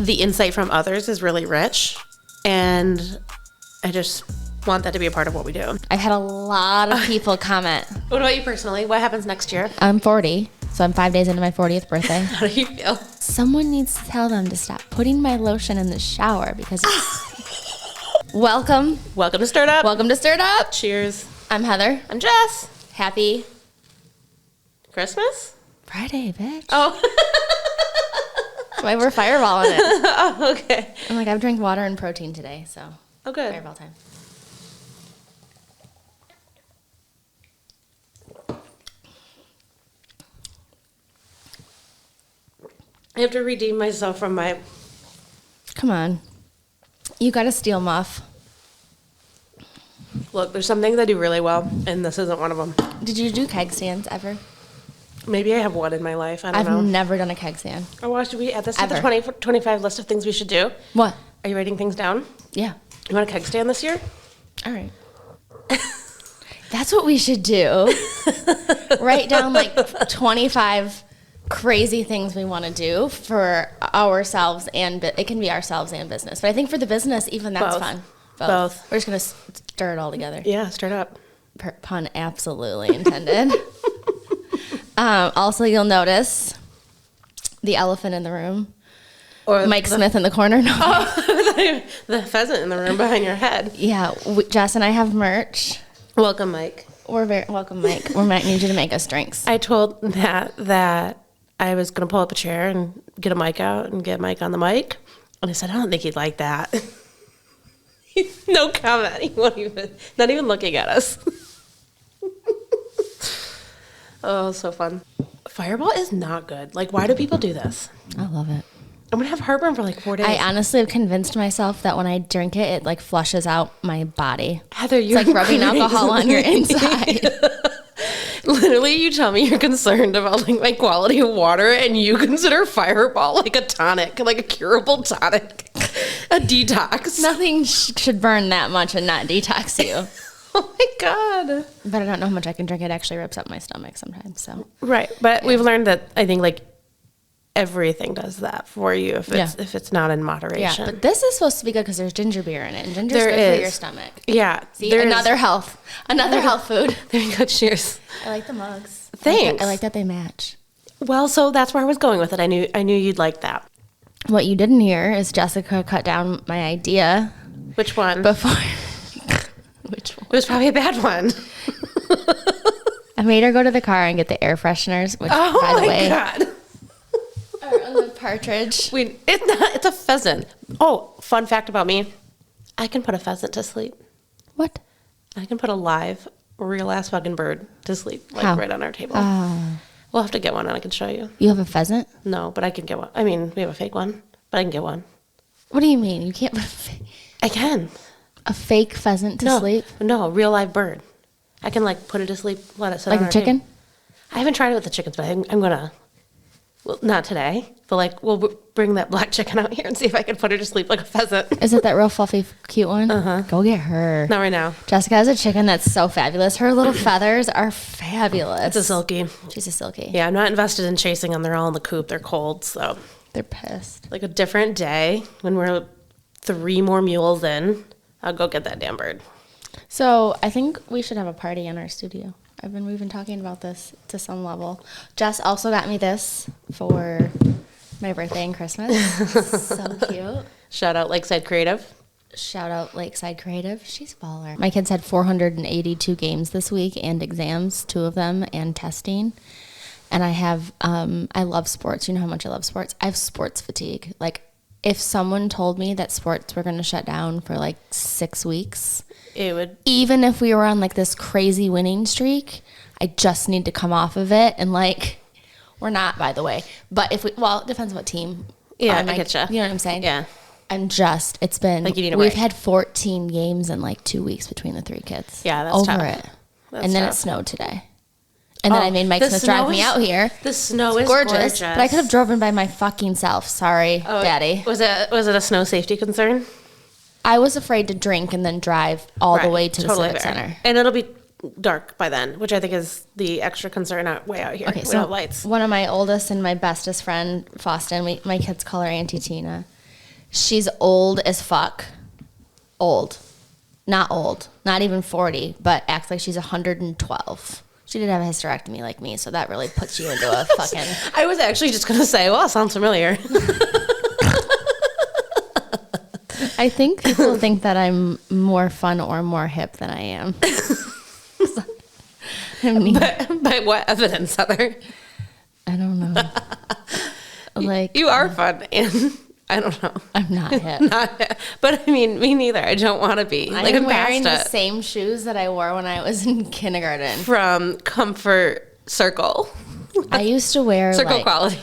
the insight from others is really rich, and I just want that to be a part of what we do. I've had a lot of people comment. What about you personally? What happens next year? I'm 40, so I'm 5 days into my 40th birthday. How do you feel? Someone needs to tell them to stop putting my lotion in the shower because it's... Welcome Welcome to Stirred Up. to Stirred Up. Cheers. I'm Heather. I'm Jess. Happy Christmas? Friday, bitch. Oh. That's why we're fireballing it. Oh, okay. I'm like, I've drank water and protein today, so Oh, good. fireball time. I have to redeem myself from my... Come on. You got a steel muff. Look, there's some things I do really well, and this isn't one of them. Did you do keg stands ever? Maybe I have one in my life. I don't I've know. never done a keg stand. Oh, well, should we add this to the Ever. 25 list of things we should do? What? Are you writing things down? Yeah. You want a keg stand this year? All right. That's what we should do. Write down like 25 crazy things we want to do for ourselves and it can be ourselves and business. But I think for the business, even that's Both. fun. Both. We're just going to stir it all together. Yeah, start up. Pun absolutely intended. Also, you'll notice the elephant in the room. Or Mike Smith in the corner. No. the pheasant in the room behind your head. Yeah, Jess and I have merch. Welcome, Mike. We're very welcome, Mike. We might need you to make us drinks. I told Matt that I was going to pull up a chair and get a mic out and get Mike on the mic. And I said, I don't think he'd like that. No comment. He won't even, not even looking at us. Oh, so fun. Fireball is not good. Like, why do people do this? I love it. I'm going to have heartburn for like 4 days. I honestly have convinced myself that when I drink it, it like flushes out my body. Heather, It's you're like rubbing crazy. alcohol on your inside. Literally, you tell me you're concerned about like my quality of water, and you consider Fireball like a tonic, like a curable tonic, a detox. Nothing should burn that much and not detox you. Oh my god! But I don't know how much I can drink. It actually rips up my stomach sometimes. So Right, but we've learned that I think like everything does that for you if it's not in yeah, moderation. but this is supposed to be good because there's ginger beer in it, and ginger's There good is. for your stomach. Yeah, See, there is- another health food. There you go. Cheers. I like the mugs. Thanks. I like that they match. Well, so that's where I was going with it. I knew you'd like that. What you didn't hear is Jessica cut down my idea Which one? before. Which one? It was probably a bad one. I made her go to the car and get the air fresheners, which, Oh by the my way, god. are on the partridge. It's not. It's a pheasant. Oh, fun fact about me: I can put a pheasant to sleep. What? I can put a live, real ass fucking bird to sleep, like How? right on our table. Oh. We'll have to get one, and I can show you. You have a pheasant? No, but I can get one. I mean, we have a fake one, but I can get one. What do you mean? You can't put I can. a fake pheasant to No, sleep? no, real live bird. I can like put it to sleep, let it sit Like on a our chicken? table. I haven't tried it with the chickens, but I'm gonna. Well, not today, but like we'll bring that black chicken out here and see if I can put her to sleep like a pheasant. Is it that real fluffy, cute one? Uh-huh. Go get her. Not right now. Jessica has a chicken that's so fabulous. Her little feathers are fabulous. It's a silky. She's a silky. Yeah, I'm not invested in chasing them. They're all in the coop. They're cold, so They're pissed. like a different day when we're 3 more mules in, I'll go get that damn bird. So I think we should have a party in our studio. We've been talking about this to some level. Jess also got me this for my birthday and Christmas. So cute. Shout out Lakeside Creative. Shout out Lakeside Creative. She's a baller. My kids had 482 games this week and exams, 2 of them, and testing. And I love sports. You know how much I love sports. I have sports fatigue. Like, if someone told me that sports were going to shut down for like 6 weeks, It would. even if we were on like this crazy winning streak, I just need to come off of it. And like, we're not, by the way. But if we, well, it depends what team. Yeah, I'm I like, getcha. You know what I'm saying? Yeah. It's been, Like you need a we've break. had 14 games in like 2 weeks between the 3 kids. Yeah, that's over tough. it. That's And then tough. it snowed today. And then Oh, I made Mike the Smith drive snow me is- out here. The snow is Gorgeous. But I could have driven by my fucking self. Sorry, Oh, Daddy. Was it a snow safety concern? I was afraid to drink and then drive all the Right, way to totally the Civic fair. Center. And it'll be dark by then, which I think is the extra concern way out here. Okay, We so don't have lights. one of my oldest and my bestest friend, Faustin, my kids call her Auntie Tina. She's old as fuck. Old. Not even 40, but acts like she's 112. She did have a hysterectomy like me, so that really puts you into a fucking... I was actually just going to say, well, sounds familiar. I think people think that I'm more fun or more hip than I am. I mean, By what evidence, Heather? I don't know. Like, You are fun, and I don't know. I'm not hip. But I mean, me neither. I don't want to be. Like, I'm wearing past the it. same shoes that I wore when I was in kindergarten. From Comfort Circle. I used to wear Circle like quality.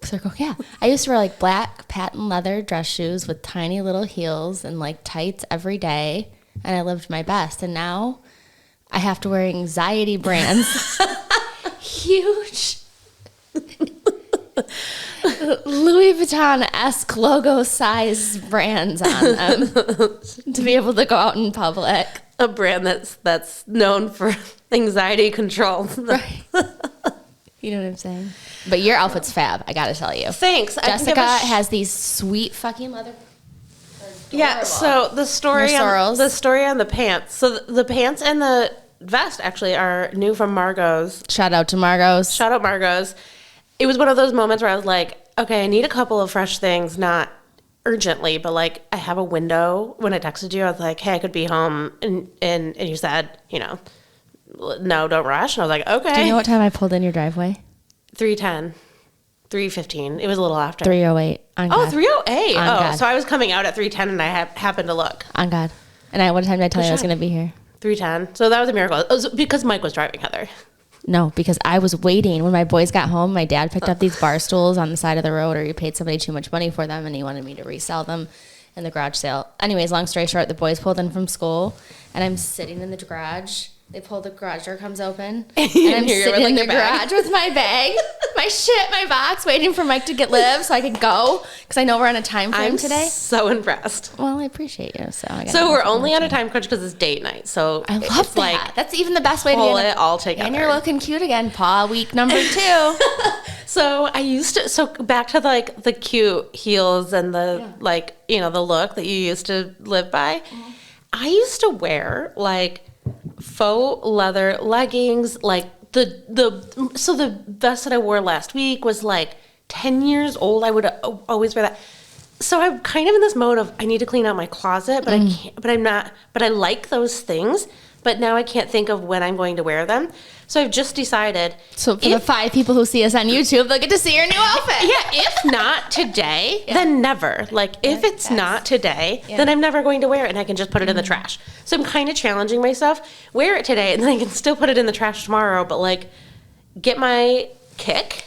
Circle, yeah. I used to wear like black patent leather dress shoes with tiny little heels and like tights every day, and I lived my best. And now I have to wear anxiety brands, huge Louis Vuitton-esque logo size brands on them to be able to go out in public. A brand that's known for anxiety control. Right. You know what I'm saying? But your outfit's fab, I gotta tell you. Thanks. Jessica has these sweet fucking leather. Yeah. So the story Your on sorrels. the story on the pants. So the pants and the vest actually are new from Margot's. Shout out to Margot's. Shout out Margot's. It was one of those moments where I was like, okay, I need a couple of fresh things, not urgently, but like I have a window. When I texted you, I was like, hey, I could be home, and you said, no, don't rush. And I was like, okay. Do you know what time I pulled in your driveway? 3:10, 3:15. It was a little after. 3:08. On Oh, God. 3:08. On Oh, God. so I was coming out at 3:10 and I happened to look. On God. And what time did I tell you I was shot. going to be here? 3:10. So that was a miracle. It was because Mike was driving, Heather. No, because I was waiting. When my boys got home, my dad picked up these bar stools on the side of the road, or he paid somebody too much money for them, and he wanted me to resell them in the garage sale. Anyways, long story short, the boys pulled in from school, and I'm sitting in the garage. They pull, the garage door comes open, and I'm You're with, sitting in like, the your bag. garage with my bag, my shit, my box, waiting for Mike to get live so I could go, because I know we're on a time frame I'm today. so impressed. Well, I appreciate you. So we're only on a time crunch because it's date night. So I love it's that. like That's even the best way to pull end it all together. And you're looking cute again, Paul. Week number 2. So I used to, so back to like the cute heels and the the look that you used to live by. I used to wear like faux leather leggings, like the vest that I wore last week was like 10 years old. I would always wear that. So I'm kind of in this mode of I need to clean out my closet, but I can't, but I'm not, but I like those things, but now I can't think of when I'm going to wear them. So I've just decided. So for the 5 people who see us on YouTube, they'll get to see your new outfit. Yeah, if not today, then never. Like, if it's not today, then I'm never going to wear it and I can just put it in the trash. So I'm kind of challenging myself. Wear it today and then I can still put it in the trash tomorrow, but like get my kick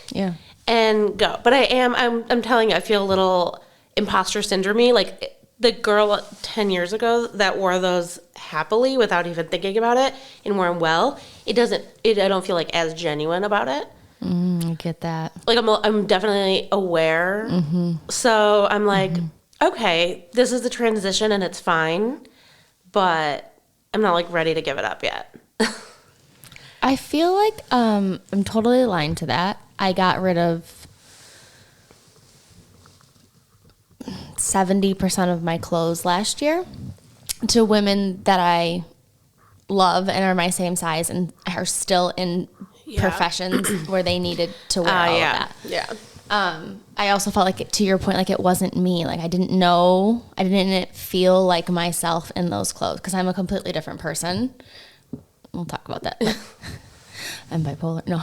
and go. But I'm telling you, I feel a little imposter syndrome. Like the girl 10 years ago that wore those happily without even thinking about it and wore them well, I don't feel like as genuine about it. I get that. Like I'm definitely aware. So I'm like, okay, this is the transition and it's fine, but I'm not like ready to give it up yet. I feel like I'm totally aligned to that. I got rid of 70% of my clothes last year to women that I love and are my same size and are still in professions where they needed to wear all of that. Yeah. I also felt like, to your point, like it wasn't me. Like I didn't feel like myself in those clothes because I'm a completely different person. We'll talk about that. I'm bipolar. No.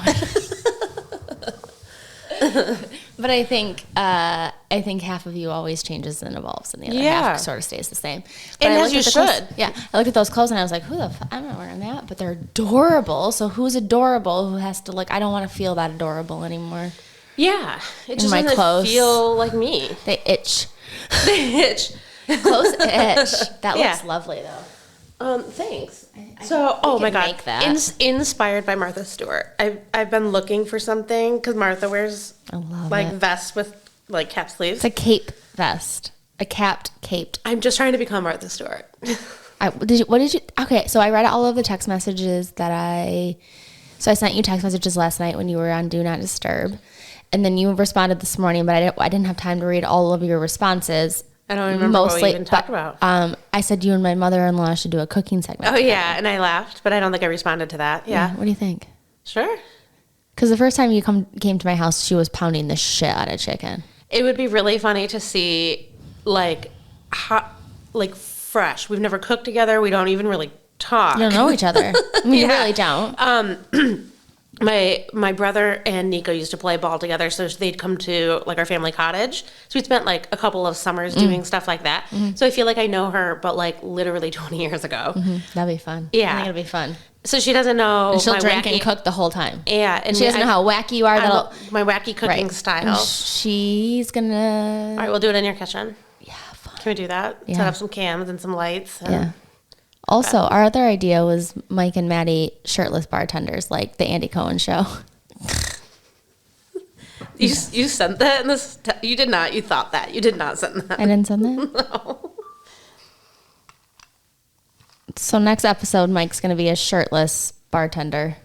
But I think half of you always changes and evolves, and the other half sort of stays the same. But And I as looked you at the should. clothes- yeah, I looked at those clothes and I was like, "Who the? I'm not wearing that." But they're adorable. So who's adorable? Who has to like? I don't want to feel that adorable anymore. Yeah. It just my doesn't clothes. feel like me. They itch. They itch. Clothes itch. That looks lovely though. Thanks. I So, oh can my God, make that. Inspired by Martha Stewart. I've been looking for something because Martha wears I love like it. vests with like cap sleeves. It's a cape vest, a caped. I'm just trying to become Martha Stewart. Okay, so I read all of the text messages I sent you text messages last night when you were on Do Not Disturb, and then you responded this morning, but I didn't have time to read all of your responses. I don't remember what we even talked about. I said you and my mother-in-law should do a cooking segment. Oh, yeah, and I laughed, but I don't think I responded to that. Yeah. What do you think? Sure. Because the first time you came to my house, she was pounding the shit out of chicken. It would be really funny to see, like, hot, like, fresh. We've never cooked together. We don't even really talk. You don't know each other. We really don't. My brother and Nico used to play ball together, so they'd come to, like, our family cottage. So we spent, like, a couple of summers doing stuff like that. So I feel like I know her, but, like, literally 20 years ago. That'd be fun. Yeah. I think it'll be fun. So she doesn't know And she'll my drink wacky, and cook the whole time. Yeah. And She doesn't know how wacky you are. my wacky cooking style. And she's going All to... right, we'll do it in your kitchen. Yeah, fun. Can we do that? Yeah. Set up some cams and some lights. And Yeah. Also, our other idea was Mike and Maddie shirtless bartenders, like the Andy Cohen show. You sent that in this? You did not. You thought that. You did not send that. I didn't send that? No. So next episode, Mike's going to be a shirtless bartender.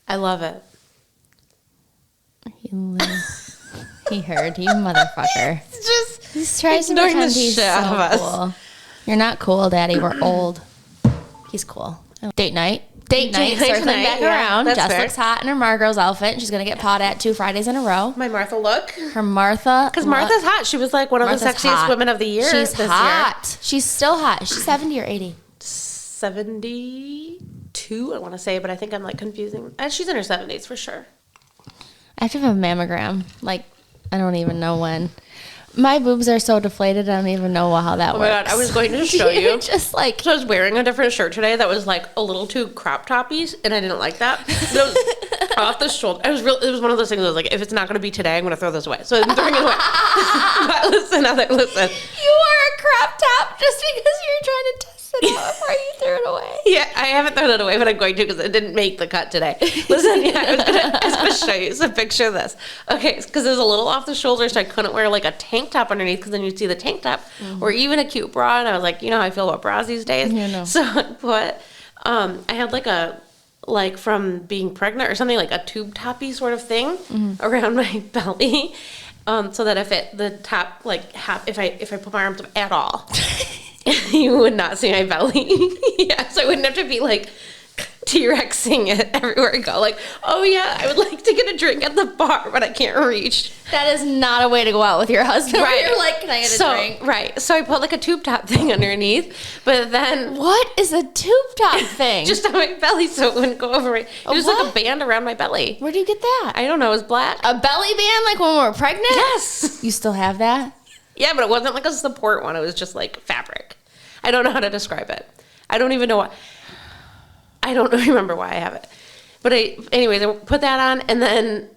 I love it. He heard, you motherfucker. It's just He tries to ignoring the pretend he's shit out of us. cool. You're not cool, Daddy. We're old. He's cool. Date night. Date night. night Circling tonight, back yeah, around. that's Jess fair. looks hot in her Margot's outfit. She's going to get pawed at 2 Fridays in a row. my Martha look. Her Martha. Because Martha's hot. She was like one of the Martha's sexiest hot. women of the year. She's this hot. She's still hot. She's 70 or 80. Year. 72, I want to say, but I think I'm like confusing. She's in her 70s for sure. I have to have a mammogram. Like, I don't even know when. My boobs are so deflated, I don't even know how that Oh works. my God, I was going to show you. Just like, So I was wearing a different shirt today that was like a little too crop toppy, and I didn't like that. It was off the shoulder. It was one of those things that was like, if it's not going to be today, I'm going to throw this away. So I'm throwing it away. But listen. you wore a crop top just because you're trying to test it out before you threw it away. Yeah, I haven't thrown it away, but I'm going to because it didn't make the cut today. Listen, yeah, I was going to show you. So picture this. Okay, because it was a little off the shoulder, so I couldn't wear like a tank top underneath because then you'd see the tank top or even a cute bra. And I was like, you know how I feel about bras these days? Yeah, no. So I put, I had like from being pregnant or something, like a tube toppy sort of thing around my belly. So that if the top, like, if I put my arms up at all, you would not see my belly. Yeah, so I wouldn't have to be like T-Rexing it everywhere I go. Like, oh yeah, I would like to get a drink at the bar, but I can't reach. That is not a way to go out with your husband. Right. You're like, can I get a drink? Right. So I put like a tube top thing underneath, but then What is a tube top thing? just on my belly so it wouldn't go over it. It was like a what? band around my belly. Where do you get that? I don't know, it was black. A belly band like when we were pregnant? Yes. You still have that? Yeah, but it wasn't like a support one. It was just like fabric. I don't know how to describe it. I don't even know why. I don't remember why I have it. But anyways, I put that on, and then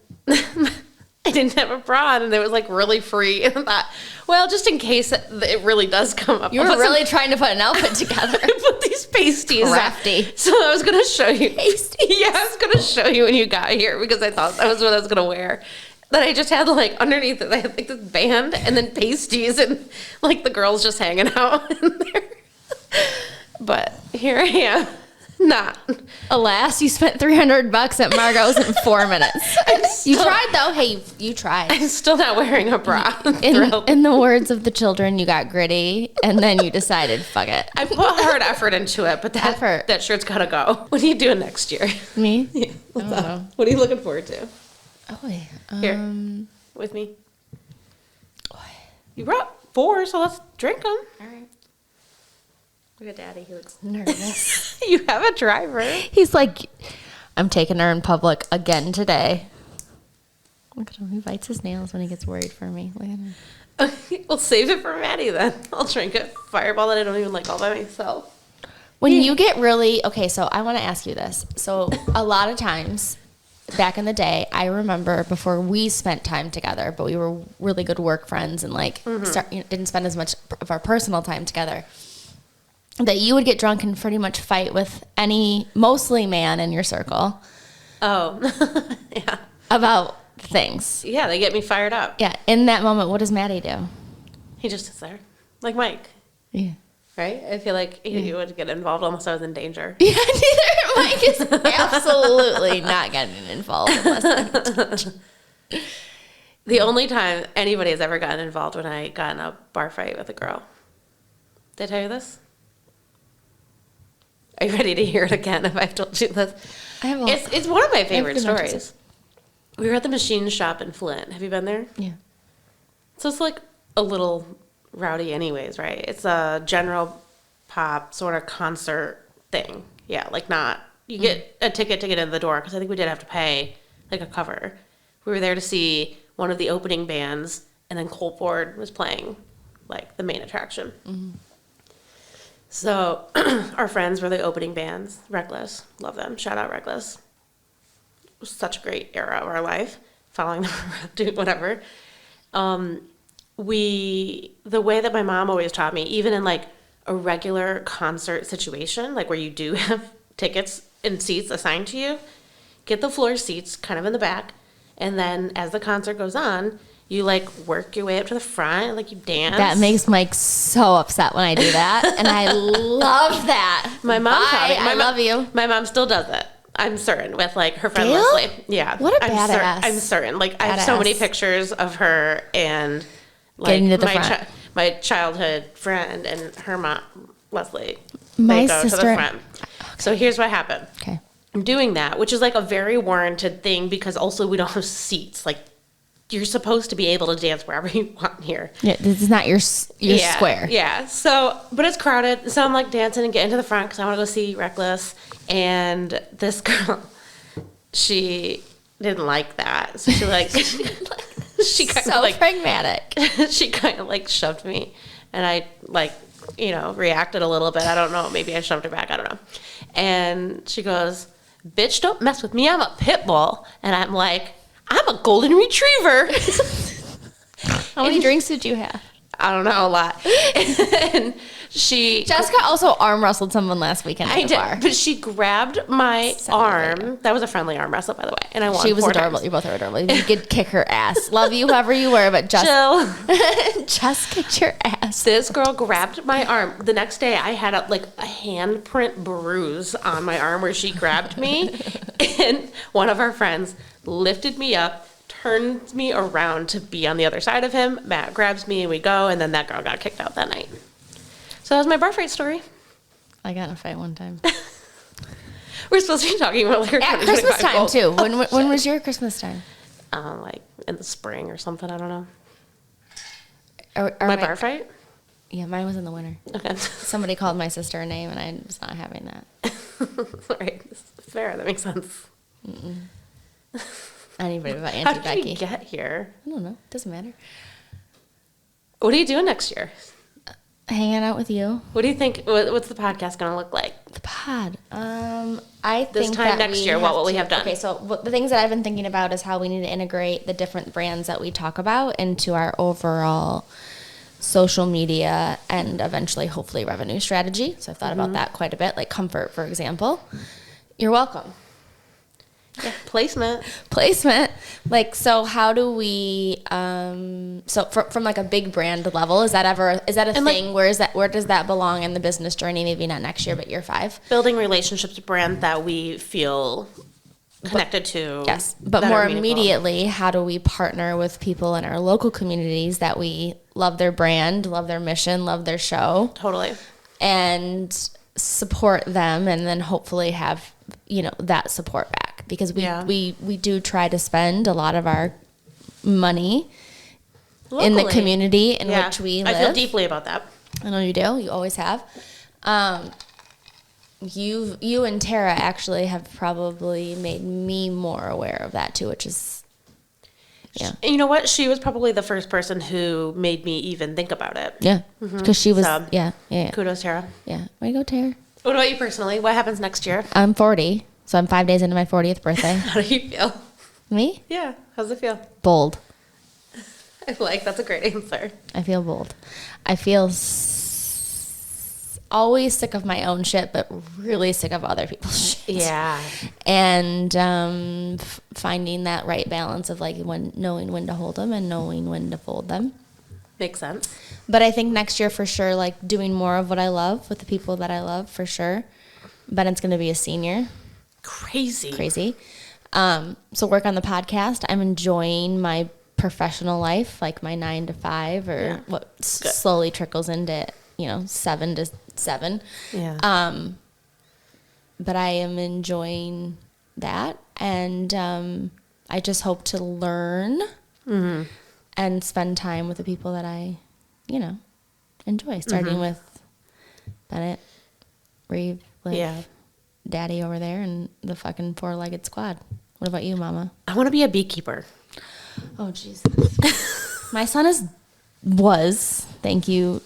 I didn't have a bra on, and it was like really free. And I thought, well, just in case it really does come up. You were really trying to put an outfit together. I put these pasties Crafty. on. So I was going to show you. Yeah, I was going to show you when you got here because I thought that was what I was going to wear. That I just had like underneath it, I had like this band and then pasties and like the girls just hanging out in there. But here I am. Not. Alas, you spent $300 at Margot's in 4 minutes. You tried though. Hey, you tried. I'm still not wearing a bra. In the words of the children, you got gritty, and then you decided, fuck it. I put hard effort into it, but that shirt's gotta go. What are you doing next year? Me? Yeah, what's I don't up? know. What are you looking forward to? Oh, wait. Here, with me. You brought 4, so let's drink them. All right. Look at Daddy. He looks Nervous. You have a driver. He's like, I'm taking her in public again today. Look at him. He bites his nails when he gets worried for me. Look at him. Okay, we'll save it for Maddie then. I'll drink a Fireball that I don't even like all by myself. When you get really, okay, so I want to ask you this. So a lot of times back in the day, I remember before we spent time together, but we were really good work friends and like didn't spend as much of our personal time together, that you would get drunk and pretty much fight with mostly man in your circle. Oh, yeah. About things. Yeah, they get me fired up. Yeah. In that moment, what does Maddie do? He just sits there. Like Mike, Yeah. right? I feel like he would get involved unless I was in danger. Yeah, neither Mike is absolutely not getting involved unless The only time anybody has ever gotten involved when I got in a bar fight with a girl. Did I tell you this? Are you ready to hear it again if I've told you this? It's one of my favorite stories. We were at the machine shop in Flint. Have you been there? Yeah. So it's like a little rowdy anyways, right? It's a general pop sort of concert thing. Yeah, like not, you get a ticket to get in the door, because I think we did have to pay like a cover. We were there to see one of the opening bands, and then Colt Ford was playing like the main attraction. Mm-hmm. So our friends were the opening bands. Reckless, love them. Shout out Reckless. It was such a great era of our life, following them around, doing whatever. The way that my mom always taught me, even in like a regular concert situation, like where you do have tickets and seats assigned to you, get the floor seats kind of in the back, and then as the concert goes on, you like work your way up to the front, like you dance. That makes Mike so upset when I do that, and I love that. My mom taught me. I love you. My mom still does it. I'm certain, with like her friend Gail? Leslie. Yeah. What a badass. I'm certain. Like I have Badass. so many pictures of her and like Getting to the front. My childhood friend and her mom, Leslie. My They go to the sister- front. So here's what happened. Okay. I'm doing that, which is like a very warranted thing, because also we don't have seats. Like you're supposed to be able to dance wherever you want here. Yeah, this is not your square. Yeah. So, but it's crowded. So I'm like dancing and getting to the front because I want to go see Reckless. And this girl, she didn't like that. So she like, she kind So of like, pragmatic. she kind of like shoved me. And I like, reacted a little bit. I don't know. Maybe I shoved her back. I don't know. And she goes, "Bitch, don't mess with me. I'm a pit bull." And I'm like, "I'm a golden retriever." How many drinks did you have? I don't know, a lot. And Jessica also arm wrestled someone last weekend at I the did, bar. but she grabbed my arm. That was a friendly arm wrestle, by the way. And I won. She was 4 adorable. times. You both are adorable. You could kick her ass. Love you, whoever you were, but just Jill, just kicked your ass. this girl grabbed my arm. The next day, I had a handprint bruise on my arm where she grabbed me, and one of our friends lifted me up, turned me around to be on the other side of him. Matt grabs me, and we go, and then that girl got kicked out that night. So that was my bar fight story. I got in a fight one time. We're supposed to be talking about like At Christmas time too. When was your Christmas time? Like in the spring or something. I don't know. Or My bar fight? Yeah, mine was in the winter. Okay. Somebody called my sister a name, and I was not having that. All right. Fair. That makes sense. Anybody but How Auntie did we Becky. get here? I don't know. Doesn't matter. What are you doing next year? Hanging out with you. What do you think? What's the podcast going to look like? The pod. I This think time that next year, what will we have done? Okay, so the things that I've been thinking about is how we need to integrate the different brands that we talk about into our overall social media and eventually, hopefully, revenue strategy. So I've thought about that quite a bit, like Comfort, for example. You're welcome. Yeah, placement. Placement. So how do we so from like a big brand level, is that a thing? Where does that belong in the business journey? Maybe not next year, but year 5. Building relationships with brands that we feel connected to. Yes, but that more are meaningful. immediately, how do we partner with people in our local communities that we love their brand, love their mission, love their show, Totally. and support them, and then hopefully have that support back, because we do try to spend a lot of our money in the Locally. community in which we live. I feel deeply about that. I know you do. You always have. You and Tara actually have probably made me more aware of that too, which is, yeah. And you know what? She was probably the first person who made me even think about it. Yeah. Because she was, So, yeah. Kudos, Tara. Yeah. Way to go, Tara. What about you personally? What happens next year? I'm 40, so I'm 5 days into my 40th birthday. How do you feel? Me? Yeah. How's it feel? Bold. I feel like that's a great answer. I feel bold. I feel always sick of my own shit, but really sick of other people's shit. Yeah. And finding that right balance of knowing when to hold them and knowing when to fold them. Makes sense. But I think next year for sure, doing more of what I love with the people that I love for sure. Bennett's going to be a senior. Crazy. So work on the podcast. I'm enjoying my professional life, like my 9 to 5 or what slowly trickles into, 7 to 7. Yeah. But I am enjoying that. And I just hope to learn and spend time with the people that I, enjoy. Starting with Bennett, Reeve, Liv, Daddy over there, and the fucking 4-legged squad. What about you, Mama? I want to be a beekeeper. Oh, Jesus. My son was, thank you,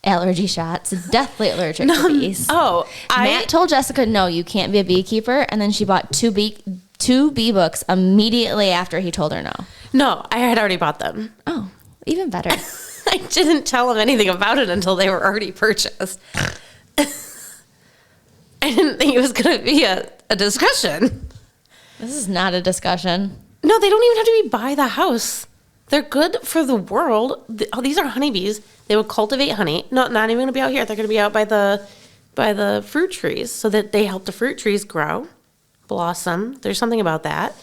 allergy shots, deathly allergic to bees. Oh, Matt told Jessica, no, you can't be a beekeeper. And then she bought two bee books immediately after he told her no. No, I had already bought them. Oh, even better. I didn't tell him anything about it until they were already purchased. I didn't think it was going to be a discussion. This is not a discussion. No, they don't even have to be by the house. They're good for the world. These are honeybees. They would cultivate honey. Not even going to be out here. They're going to be out by the fruit trees so that they help the fruit trees grow, blossom. There's something about that.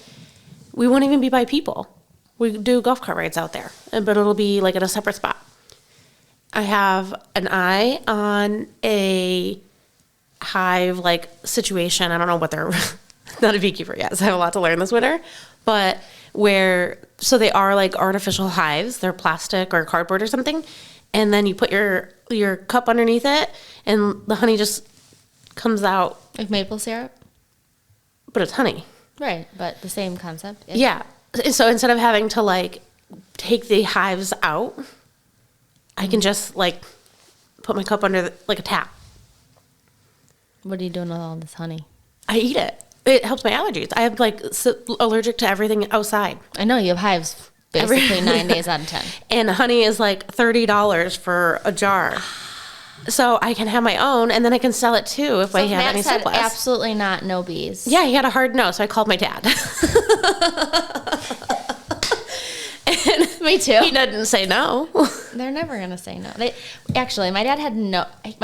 We won't even be by people. We do golf cart rides out there, but it'll be like at a separate spot. I have an eye on a hive situation. I don't know what they're not a beekeeper yet, so I have a lot to learn this winter. But so they are like artificial hives. They're plastic or cardboard or something, and then you put your cup underneath it, and the honey just comes out. Like maple syrup? But it's honey. Right, but the same concept. Yeah. So instead of having to take the hives out, I can just put my cup under a tap. What are you doing with all this honey? I eat it. It helps my allergies. I have allergic to everything outside. I know you have hives basically 9 days out of 10. And honey is $30 for a jar. So I can have my own, and then I can sell it too if I have Matt any said surplus. absolutely not, no bees. Yeah, he had a hard no, so I called my dad. Me too. He didn't say no. They're never going to say no. My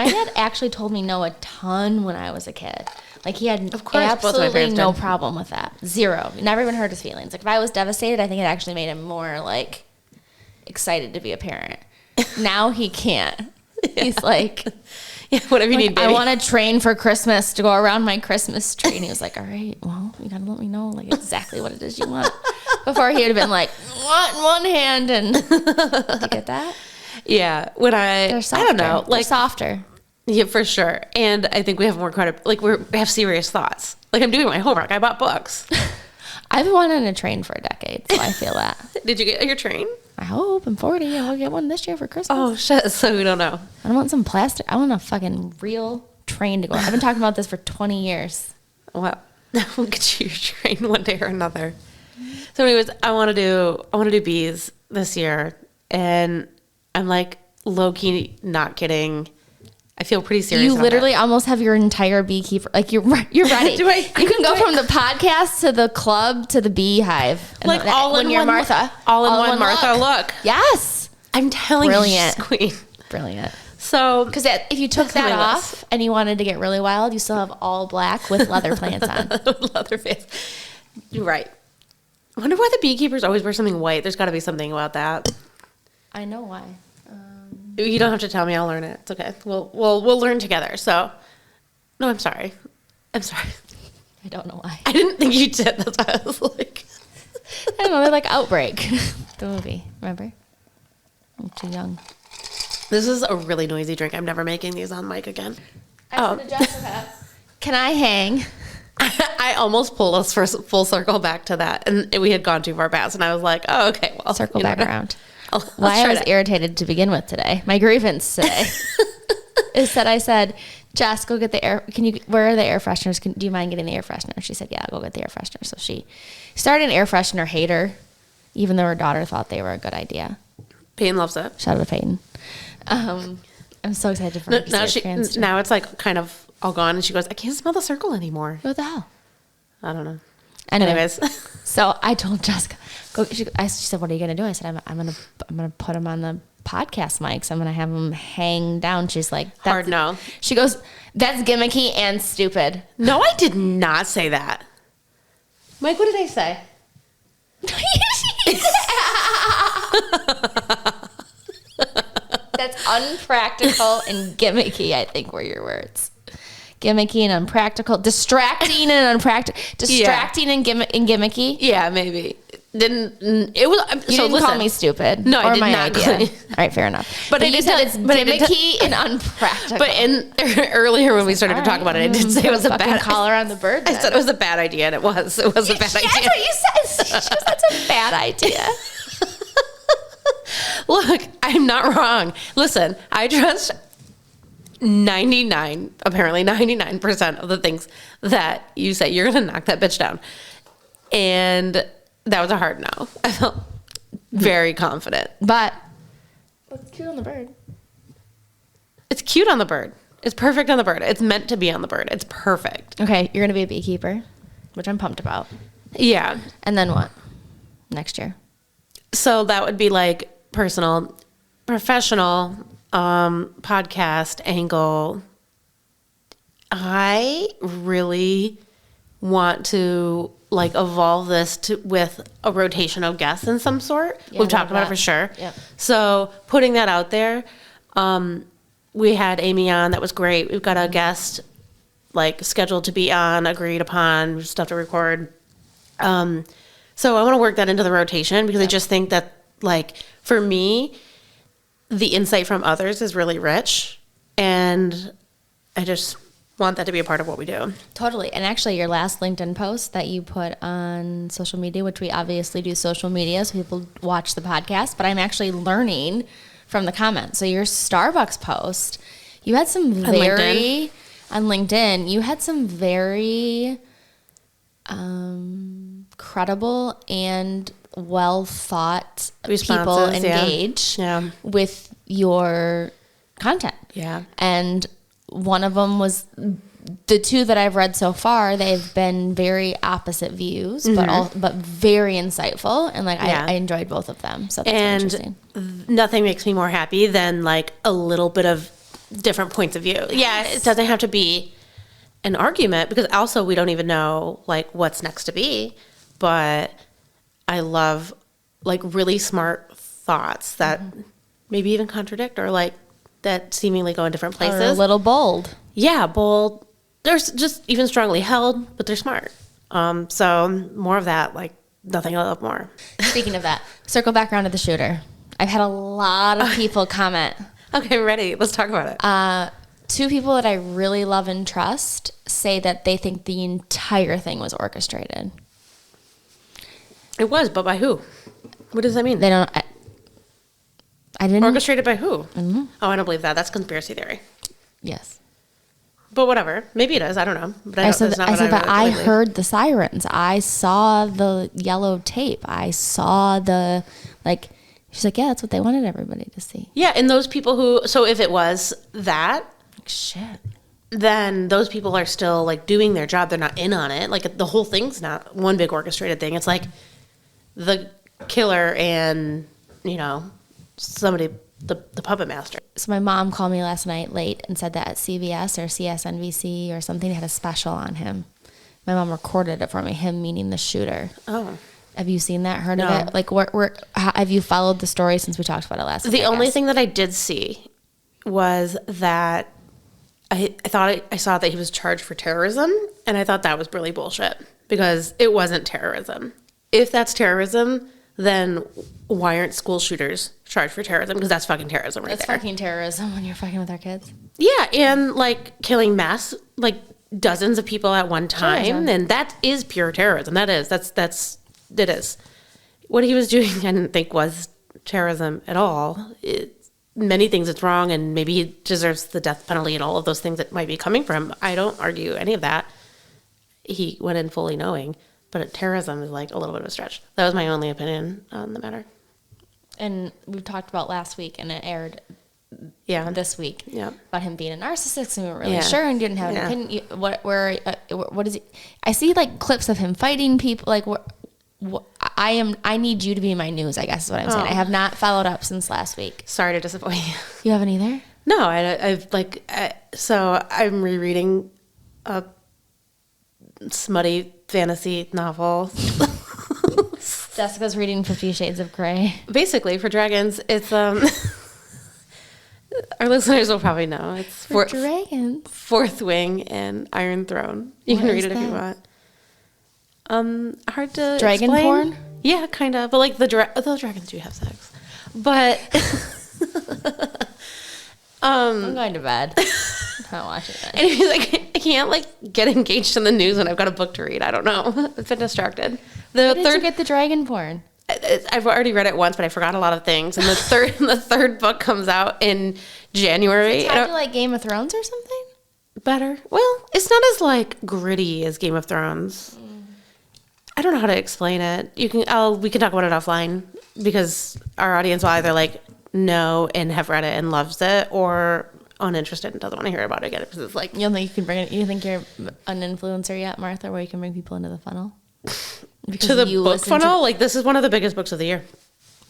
dad actually told me no a ton when I was a kid. He had Of course, both my absolutely parents no did. Problem with that. Zero. Never even hurt his feelings. If I was devastated, I think it actually made him more excited to be a parent. Now he can't. Yeah. He's like, yeah, whatever you need, baby. I want to train for Christmas to go around my Christmas tree. And he was like, all right, well, you got to let me know exactly what it is you want. Before he would have been want one hand. And you get that? Yeah. They're softer. I don't know. They're softer. Yeah, for sure. And I think we have more we have serious thoughts. I'm doing my homework. I bought books. I've wanted to train for a decade, so I feel that. Did you get your train? I hope. I'm 40. I'll get one this year for Christmas. Oh, shit. So we don't know. I don't want some plastic. I want a fucking real train to go. I've been talking about this for 20 years. Well, we'll get you your train one day or another. So anyways, I want to do bees this year. And I'm low-key not kidding. I feel pretty serious. You literally almost have your entire beekeeper. You're ready. You can go from the podcast to the club to the beehive. All in one Martha. All in one Martha look. Yes. I'm telling Brilliant. you, she's queen. Brilliant. So, because if you took that off and you wanted to get really wild, you still have all black with leather plants on. Leather face. You're right. I wonder why the beekeepers always wear something white. There's got to be something about that. I know why. You don't have to tell me. I'll learn it. It's okay. We'll learn together. So, no, I'm sorry. I'm sorry. I don't know why. I didn't think you did. That's why I was like. I don't know. They're like Outbreak, the movie. Remember? I'm too young. This is a really noisy drink. I'm never making these on mic again. I said to Jessica, can I hang? I almost pulled us full circle back to that, and we had gone too far past, and I was like, oh, okay, well. Circle back around. Why I was irritated to begin with today. My grievance today is that I said, Jess, go get the air. Where are the air fresheners? Do you mind getting the air freshener? She said, yeah, I'll go get the air freshener. So she started an air freshener hater, even though her daughter thought they were a good idea. Peyton loves it. Shout out to Peyton. I'm so excited for her to see her trans. Now it's kind of all gone, and she goes, I can't smell the circle anymore. What the hell? I don't know. Anyways, so I told Jessica, she said, what are you going to do? I said, I'm going to put them on the podcast mics. I'm going to have them hang down. She's like, hard no. She goes, that's gimmicky and stupid. No, I did not say that. Mike, what did I say? That's unpractical and gimmicky, I think, were your words. Gimmicky and unpractical. Distracting and unpractical. Distracting and gimmicky. Yeah, maybe. It was. You didn't call me stupid. No, I did my not. idea. All right, fair enough. But I you did said tell- it's but I did gimmicky and unpractical. But earlier when we started to talk about it, I did say it was a bad collar on the bird. I said it was a bad idea, and it was. It was a bad idea. That's what you said. She goes, that's a bad idea. Look, I'm not wrong. Listen, I trust 99% of the things that you say. You're going to knock that bitch down. And that was a hard no. I felt very confident. But it's cute on the bird. It's cute on the bird. It's perfect on the bird. It's meant to be on the bird. It's perfect. Okay, you're going to be a beekeeper, which I'm pumped about. Yeah. And then what? Next year. So that would be like personal, professional, podcast angle. I really want to like evolve this with a rotation of guests in some sort. Yeah, We've I talked love about it that. for sure. Yep. So putting that out there, we had Amy on. That was great. We've got a guest like scheduled to be on, agreed upon, stuff to record. So I want to work that into the rotation because I just think that like for me, the insight from others is really rich, and I just want that to be a part of what we do. Totally. And actually, your last LinkedIn post that you put on social media, which we obviously do social media so people watch the podcast, but I'm actually learning from the comments. So your Starbucks post, you had some very, on LinkedIn, you had some very credible and well thought people Responses, engage Yeah. with your content. Yeah. And one of them was the two that I've read so far. They've been very opposite views, but very insightful, and like Yeah. I enjoyed both of them. So that's very interesting. Nothing makes me more happy than like a little bit of different points of view. Yeah, it doesn't have to be an argument because also we don't even know like what's next to be, but I love like really smart thoughts that maybe even contradict or like that seemingly go in different places. Or a little bold. Yeah, bold. They're just even strongly held, but they're smart. So more of that, like nothing I love more. Speaking of that, circle back around to the shooter. I've had a lot of people comment. Okay, ready. Let's talk about it. Two people that I really love and trust say that they think the entire thing was orchestrated. It was, but by who? What does that mean? They don't. I didn't. Orchestrated by who? Oh, I don't believe that. That's conspiracy theory. Yes. But whatever. Maybe it is. I don't know. But I said, that's not I what said that I really believe. heard the sirens. I saw the yellow tape. I saw the, like, she's like, yeah, that's what they wanted everybody to see. Yeah, and those people who, so if it was that, Like, shit. then those people are still like doing their job. They're not in on it. Like the whole thing's not one big orchestrated thing. It's like the killer and, you know, somebody, the puppet master. So my mom called me last night late and said that CBS or CSNBC or something had a special on him. My mom recorded it for me, him meaning the shooter. Oh. Have you seen that, heard No. of it? Like, have you followed the story since we talked about it last week? The I only guess? thing that I did see was that I thought I saw that he was charged for terrorism, and I thought that was really bullshit because it wasn't terrorism. If that's terrorism, then why aren't school shooters charged for terrorism? Because that's fucking terrorism right That's there. fucking terrorism when you're fucking with our kids. Yeah, and like killing mass, like dozens of people at one time, Terrorism. and that is pure terrorism. That's it is. What he was doing, I didn't think was terrorism at all. Many things it's wrong, and maybe he deserves the death penalty and all of those things that might be coming from. I don't argue any of that. He went in fully knowing, but terrorism is like a little bit of a stretch. That was my only opinion on the matter. And we talked about last week, and it aired Yeah. this week Yeah. about him being a narcissist, and we weren't really Yeah. sure and didn't have an Yeah. opinion. What is he? I see like clips of him fighting people. Like I need you to be my news. I guess is what I'm saying. Oh. I have not followed up since last week. Sorry to disappoint you. You haven't either. No, so I'm rereading a smutty fantasy novel. Jessica's reading 50 Shades of Grey. Basically, for dragons, it's our listeners will probably know it's For dragons. Fourth Wing and Iron Throne. You can What read is it if you that? want. Hard to Dragon explain. porn? Yeah, kind of. But like the dragons do have sex. But I'm going to bed. I'm not watching it. and he's like, I can't like get engaged in the news when I've got a book to read. I don't know. I've been distracted. The Where did third you get the dragon porn? I've already read it once, but I forgot a lot of things. And the third book comes out in January. It's tied to like Game of Thrones or something? Better. Well, it's not as like gritty as Game of Thrones. I don't know how to explain it. We can talk about it offline because our audience will either like know and have read it and loves it, or uninterested and doesn't want to hear about it again because it's like You don't think you can bring it? You think you're an influencer yet, Martha, where you can bring people into the funnel? Because to the you book listen funnel. Like this is one of the biggest books of the year.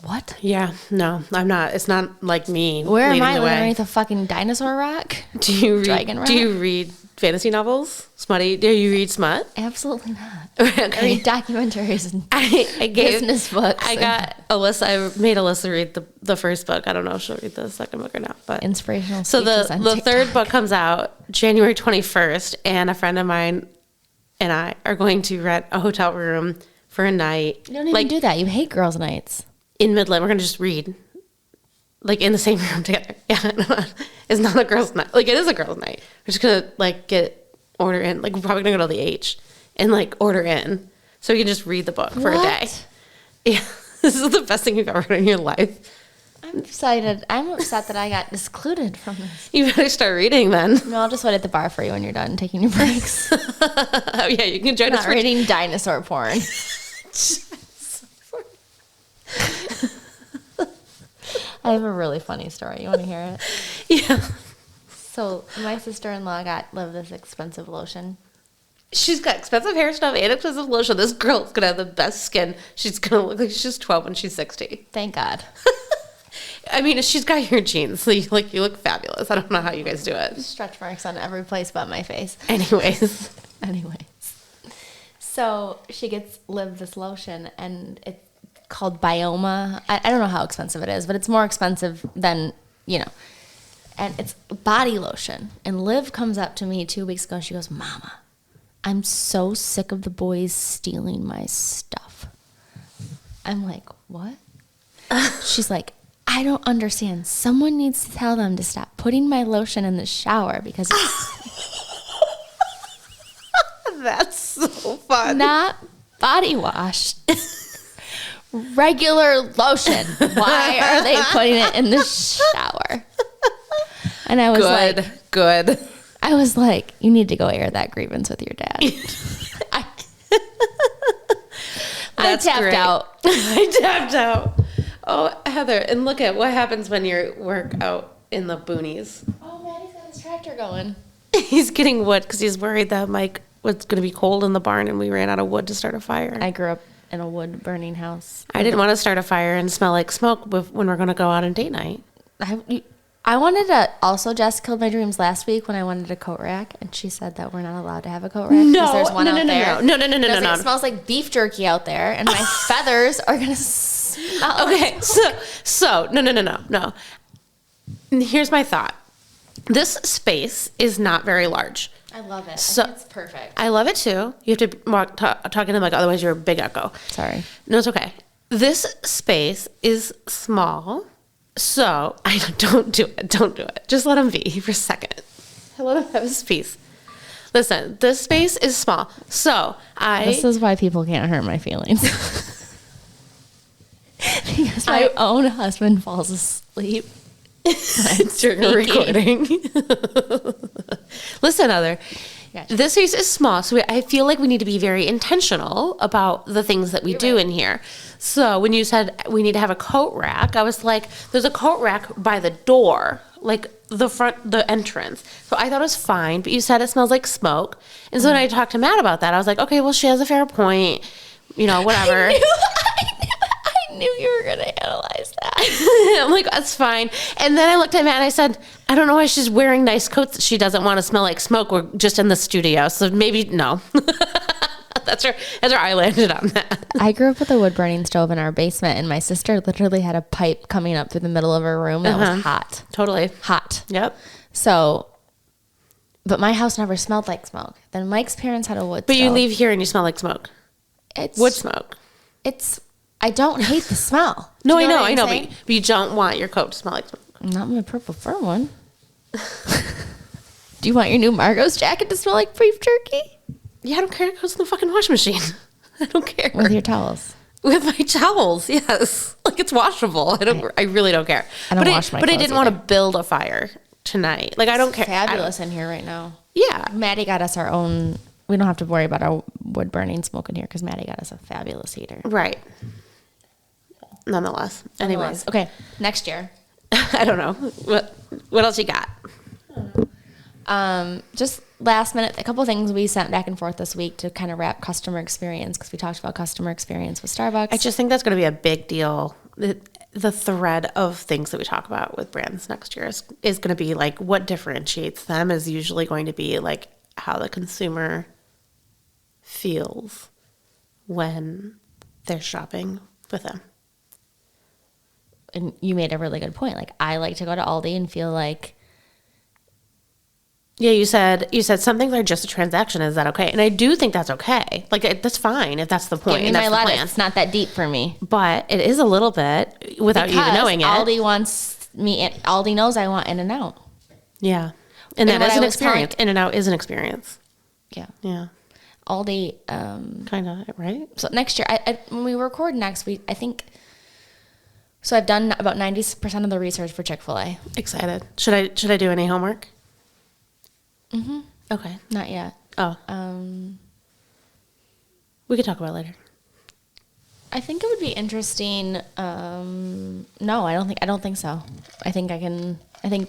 What? Yeah, no, I'm not. It's not like me. Where am leading I the living way. underneath a fucking dinosaur rock? Do you read? Dragon Do you Rock? read fantasy novels? Smutty? Do you read smut? Absolutely not. I Okay. read documentaries and I gave business books. I got Alyssa. I made Alyssa read the first book. I don't know if she'll read the second book or not. But inspirational. so speeches on the TikTok. third book comes out January 21st, and a friend of mine and I are going to rent a hotel room for a night. You don't even like do that. You hate girls' nights. in Midland. We're gonna just read, like in the same room together. Yeah, it's not a girls' night. Like it is a girls' night. We're just gonna like order in. Like we're probably gonna go to the H and like order in, so we can just read the book for a day. What? Yeah, this is the best thing you've ever done in your life. I'm excited. I'm upset that I got excluded from this. You better start reading then. No, I'll just wait at the bar for you when you're done taking your breaks. Oh yeah, you can join us Not for reading dinosaur porn. I have a really funny story. You want to hear it? Yeah. So my sister-in-law got this expensive lotion. She's got expensive hair stuff and expensive lotion. This girl's gonna have the best skin. She's gonna look like she's 12 when she's 60. Thank God. I mean, she's got your jeans. So you look fabulous. I don't know how you guys do it. Stretch marks on every place but my face. Anyways. So she gets this lotion, and it's called Bioma. I don't know how expensive it is, but it's more expensive than, and it's body lotion. And Liv comes up to me 2 weeks ago. She goes, Mama, I'm so sick of the boys stealing my stuff. I'm like, what? She's like, I don't understand. Someone needs to tell them to stop putting my lotion in the shower because it's That's so fun. not body wash. Regular lotion. Why are they putting it in the shower? And I was Good. I was like, you need to go air that grievance with your dad. I That's tapped great. out. I tapped out. Oh, Heather, and look at what happens when you work out in the boonies. Oh, Maddie's got his tractor going. He's getting wood because he's worried that Mike was going to be cold in the barn and we ran out of wood to start a fire. I grew up in a wood burning house. I didn't want to start a fire and smell like smoke when we're going to go out on date night. I wanted to also, Jess killed my dreams last week when I wanted a coat rack, and she said that we're not allowed to have a coat rack. 'cause there's one out there. No. It smells like beef jerky out there, and my feathers are going to smell. Okay, so no. Here's my thought. This space is not very large. I love it. So- I think it's perfect. I love it too. You have to talk into Mike, otherwise you're a big echo. Sorry. No, it's okay. This space is small, so I don't do it. Don't do it. Just let him be for a second. Let him have his peace. Listen, this space is small, so This is why people can't hurt my feelings. Because my own husband falls asleep during a recording. Listen, Heather. Gotcha. This space is small, so I feel like we need to be very intentional about the things that we do in here. So when you said we need to have a coat rack, I was like, there's a coat rack by the door, like the entrance. So I thought it was fine, but you said it smells like smoke. And so when I talked to Matt about that, I was like, okay, well, she has a fair point, whatever. I knew you were going to analyze that. I'm like, that's fine. And then I looked at Matt and I said, I don't know why she's wearing nice coats. She doesn't want to smell like smoke. We're just in the studio. So maybe no. That's where I landed on that. I grew up with a wood burning stove in our basement, and my sister literally had a pipe coming up through the middle of her room that was hot. Totally. Hot. Yep. So, but my house never smelled like smoke. Then Mike's parents had a wood stove. But you leave here and you smell like smoke. It's Wood smoke. I don't hate the smell. No, Do you I know, what I'm but saying? you don't want your coat to smell like smoke. Not my purple fur one. Do you want your new Margot's jacket to smell like beef jerky? Yeah, I don't care. It goes in the fucking washing machine. I don't care. With your towels. With my towels, yes. Like it's washable. I really don't care. I don't wash my But I clothes didn't want to either. build a fire tonight. Like I don't care. Fabulous in here right now. Yeah. Maddie got us our own. We don't have to worry about our wood burning smoke in here because Maddie got us a fabulous heater. Right. Nonetheless. Anyways. Okay, next year. I don't know. What else you got? Just last minute, a couple of things we sent back and forth this week to kind of wrap customer experience because we talked about customer experience with Starbucks. I just think that's going to be a big deal. The thread of things that we talk about with brands next year is going to be like what differentiates them is usually going to be like how the consumer feels when they're shopping with them. And you made a really good point. Like I like to go to Aldi and feel like Yeah, you said some things are just a transaction. Is that okay? And I do think that's okay. Like that's fine if that's the point. give me And that's my the lettuce. plan. It's not that deep for me. But it is a little bit without you even Because knowing it. Aldi wants me. Aldi knows I want In-N-Out. Yeah, and that what is I an was telling- experience. In and out is an experience. Yeah, Yeah, Aldi. kind of right. So next year, when we record next week, I think. So I've done about 90% of the research for Chick-fil-A. Excited. Should I do any homework? Mm-hmm. Okay. Not yet. Oh, we could talk about it later. I think it would be interesting. No, I don't think so. I think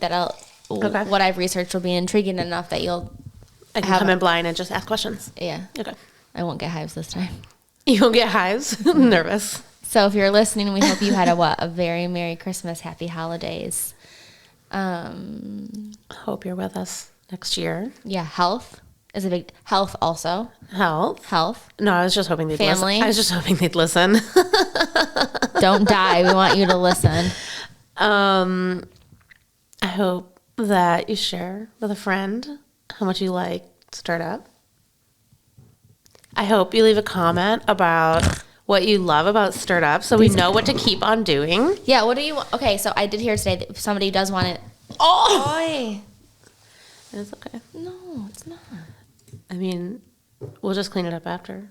that Okay. what I've researched will be intriguing enough that you'll. I can Have come a- in blind and just ask questions. Yeah. Okay. I won't get hives this time. You'll get hives. Nervous. So if you're listening, we hope you had a very Merry Christmas, Happy Holidays. Hope you're with us next year. Yeah, health is a big health also. Health. No, I was just hoping they'd Family. listen. I was just hoping they'd listen. Don't die. We want you to listen. I hope that you share with a friend how much you like Startup. I hope you leave a comment about what you love about Startup so we know what to keep on doing. Yeah, what do you want? Okay, so I did hear today that if somebody does want it. Oh! Oy. It's okay. No, it's not. I mean, we'll just clean it up after.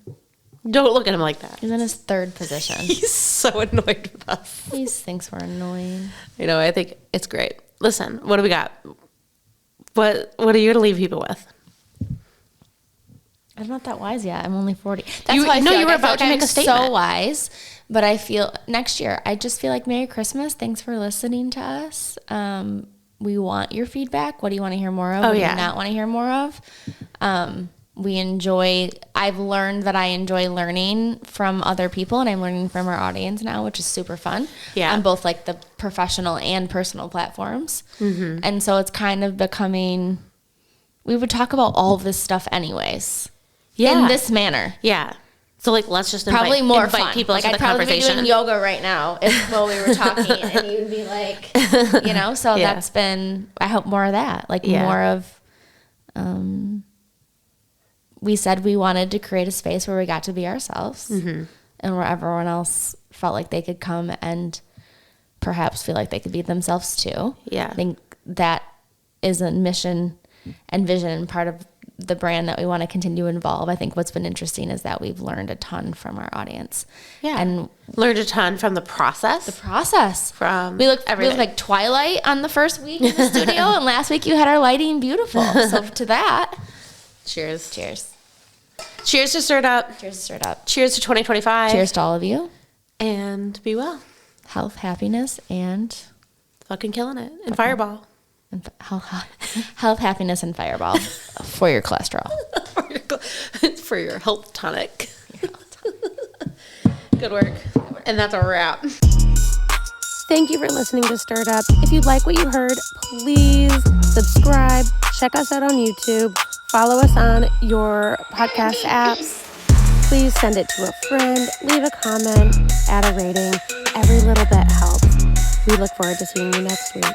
Don't look at him like that. He's in his third position. He's so annoyed with us. He thinks we're annoying. You know, I think it's great. Listen, what do we got? What are you going to leave people with? I'm not that wise yet. I'm only 40. That's You- how I no, feel. you were I feel about to I'm make a statement. So wise, but I feel next year. I just feel like Merry Christmas. Thanks for listening to us. We want your feedback. What do you want to hear more of? Oh, What yeah. do you not want to hear more of? We enjoy. I've learned that I enjoy learning from other people, and I'm learning from our audience now, which is super fun. Yeah. On both like the professional and personal platforms, and so it's kind of becoming. We would talk about all of this stuff anyways. Yeah. In this manner. Yeah. So, like, let's just Probably invite, more invite fun. people Like into I'd the probably be conversation. doing yoga right now if while we were talking, and you'd be like, So Yeah. that's been. I hope more of that. Like Yeah. more of. We said we wanted to create a space where we got to be ourselves, and where everyone else felt like they could come and perhaps feel like they could be themselves too. Yeah. I think that is a mission and vision and part of the brand that we want to continue to involve. I think what's been interesting is that we've learned a ton from our audience. Yeah. And learned a ton from the process. process. From we looked everything. like Twilight on the first week in the studio, and last week you had our lighting beautiful. So to that, Cheers. cheers. Cheers to Startup. Cheers to Stirred Up. Cheers to 2025. Cheers to all of you. And be well. Health, happiness, and Fucking killing it. And Fireball. health, happiness, and Fireball for your cholesterol. For your health tonic. Good work. And that's a wrap. Thank you for listening to Stirred Up. If you like what you heard, please subscribe. Check us out on YouTube. Follow us on your podcast apps. Please send it to a friend, leave a comment, add a rating. Every little bit helps. We look forward to seeing you next week.